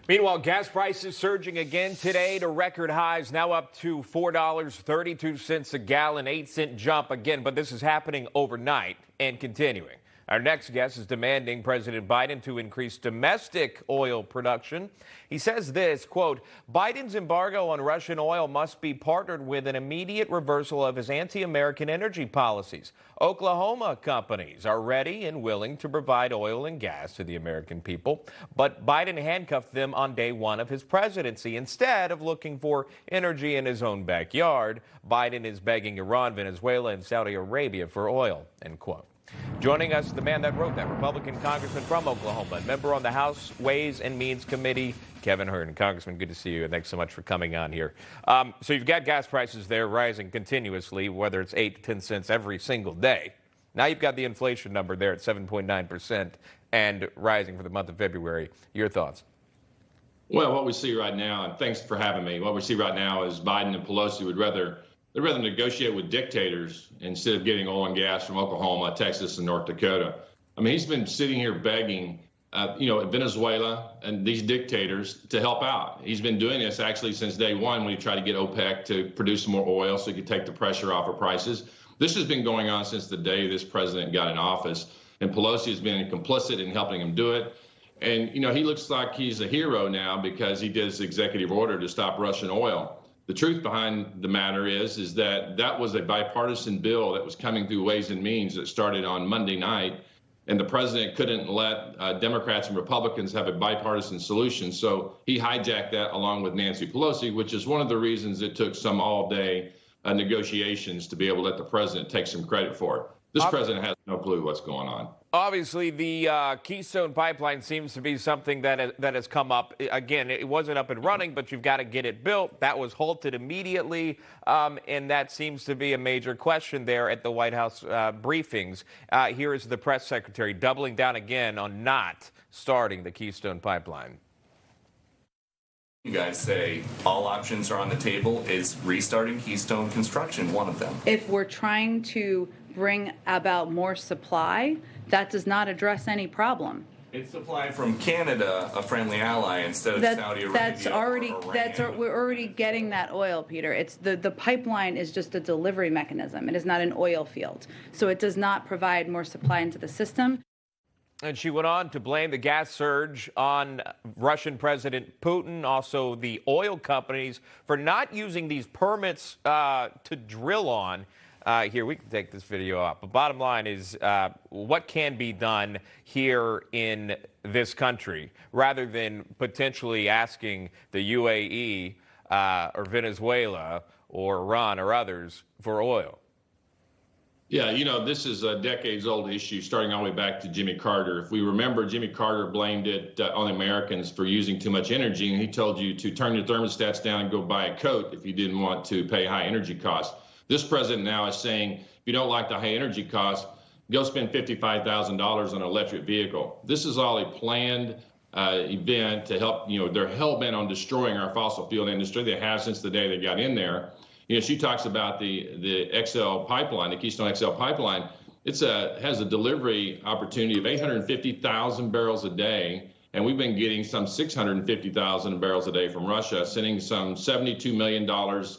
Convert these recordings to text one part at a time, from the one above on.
Meanwhile, gas prices surging again today to record highs, now up to $4.32 a gallon, 8-cent jump again. But this is happening overnight and continuing. Our next guest is demanding President Biden to increase domestic oil production. He says this, quote, Biden's embargo on Russian oil must be partnered with an immediate reversal of his anti-American energy policies. Oklahoma companies are ready and willing to provide oil and gas to the American people, but Biden handcuffed them on day one of his presidency. Instead of looking for energy in his own backyard, Biden is begging Iran, Venezuela, and Saudi Arabia for oil, end quote. Joining us, the man that wrote that, Republican congressman from Oklahoma, member on the House Ways and Means Committee, Kevin Hern. Congressman, good to see you, and thanks so much for coming on here. So you've got gas prices there rising continuously, whether it's 8 to 10 cents every single day. Now you've got the inflation number there at 7.9% and rising for the month of February. Your thoughts? Well, what we see right now, and thanks for having me, what we see right now is Biden and Pelosi would rather negotiate with dictators instead of getting oil and gas from Oklahoma, Texas, and North Dakota. I mean, he's been sitting here begging, Venezuela and these dictators to help out. He's been doing this actually since day one when he tried to get OPEC to produce some more oil so he could take the pressure off of prices. This has been going on since the day this president got in office, and Pelosi has been complicit in helping him do it. And, he looks like he's a hero now because he did his executive order to stop Russian oil. The truth behind the matter is that was a bipartisan bill that was coming through Ways and Means that started on Monday night, and the president couldn't let Democrats and Republicans have a bipartisan solution. So he hijacked that along with Nancy Pelosi, which is one of the reasons it took some all-day negotiations to be able to let the president take some credit for it. This president has no clue what's going on. Obviously, the Keystone Pipeline seems to be something that has come up. Again, it wasn't up and running, but you've got to get it built. That was halted immediately, and that seems to be a major question there at the White House briefings. Here is the press secretary doubling down again on not starting the Keystone Pipeline. You guys say all options are on the table. Is restarting Keystone construction one of them? If we're trying to bring about more supply, that does not address any problem. It's supply from Canada, a friendly ally, instead of Saudi Arabia. We're already getting that oil, Peter. It's the pipeline is just a delivery mechanism. It is not an oil field, so it does not provide more supply into the system. And she went on to blame the gas surge on Russian President Putin, also the oil companies, for not using these permits to drill on. Here, we can take this video up. The bottom line is what can be done here in this country rather than potentially asking the UAE or Venezuela or Iran or others for oil. Yeah, this is a decades-old issue starting all the way back to Jimmy Carter. If we remember, Jimmy Carter blamed it on Americans for using too much energy, and he told you to turn your thermostats down and go buy a coat if you didn't want to pay high energy costs. This president now is saying, if you don't like the high energy costs, go spend $55,000 on an electric vehicle. This is all a planned event to help, they're hell-bent on destroying our fossil fuel industry. They have since the day they got in there. She talks about the XL pipeline, the Keystone XL pipeline. Has a delivery opportunity of 850,000 barrels a day, and we've been getting some 650,000 barrels a day from Russia, sending some $72 million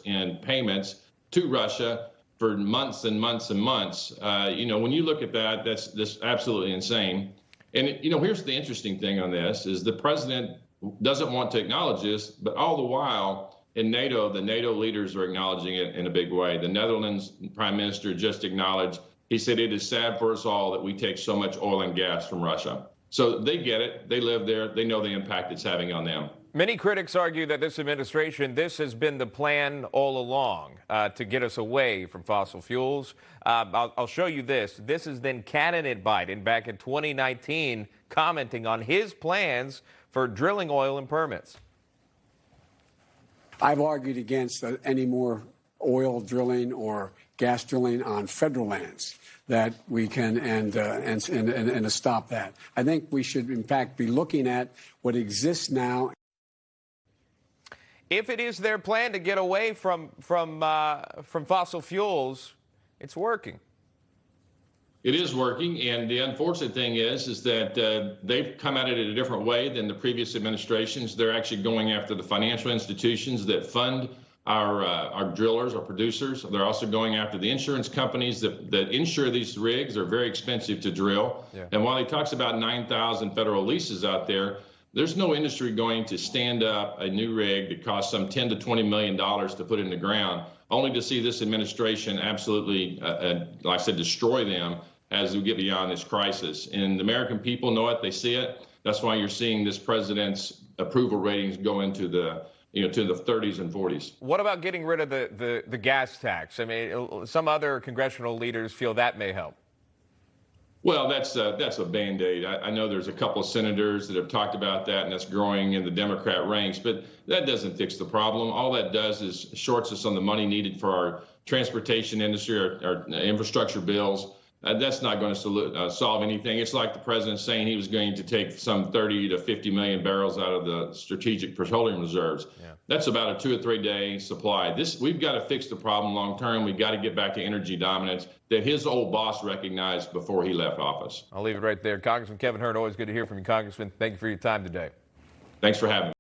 in payments to Russia for months and months and months. When you look at that, that's absolutely insane. And, here's the interesting thing on this is the president doesn't want to acknowledge this, but all the while, in NATO, the NATO leaders are acknowledging it in a big way. The Netherlands prime minister just acknowledged, he said, it is sad for us all that we take so much oil and gas from Russia. So they get it. They live there. They know the impact it's having on them. Many critics argue that this administration, this has been the plan all along to get us away from fossil fuels. I'll show you this. This is then candidate Biden back in 2019 commenting on his plans for drilling oil and permits. I've argued against any more oil drilling or gas drilling on federal lands, that we can and stop that. I think we should, in fact, be looking at what exists now. If it is their plan to get away from fossil fuels, it's working. It is working, and the unfortunate thing is that they've come at it in a different way than the previous administrations. They're actually going after the financial institutions that fund our drillers, our producers. They're also going after the insurance companies that insure these rigs. They're very expensive to drill. Yeah. And while he talks about 9,000 federal leases out there, there's no industry going to stand up a new rig that costs some $10 to $20 million to put in the ground, only to see this administration absolutely, like I said, destroy them as we get beyond this crisis. And the American people know it, they see it. That's why you're seeing this president's approval ratings go into the, to the 30s and 40s. What about getting rid of the gas tax? I mean, some other congressional leaders feel that may help. Well, that's a Band-Aid. I know there's a couple of senators that have talked about that, and that's growing in the Democrat ranks, but that doesn't fix the problem. All that does is shorts us on the money needed for our transportation industry, our infrastructure bills. That's not going to solve anything. It's like the president saying he was going to take some 30 to 50 million barrels out of the strategic petroleum reserves. Yeah. That's about a 2 or 3 day supply. We've got to fix the problem long term. We've got to get back to energy dominance that his old boss recognized before he left office. I'll leave it right there. Congressman Kevin Hern, always good to hear from you, Congressman. Thank you for your time today. Thanks for having me.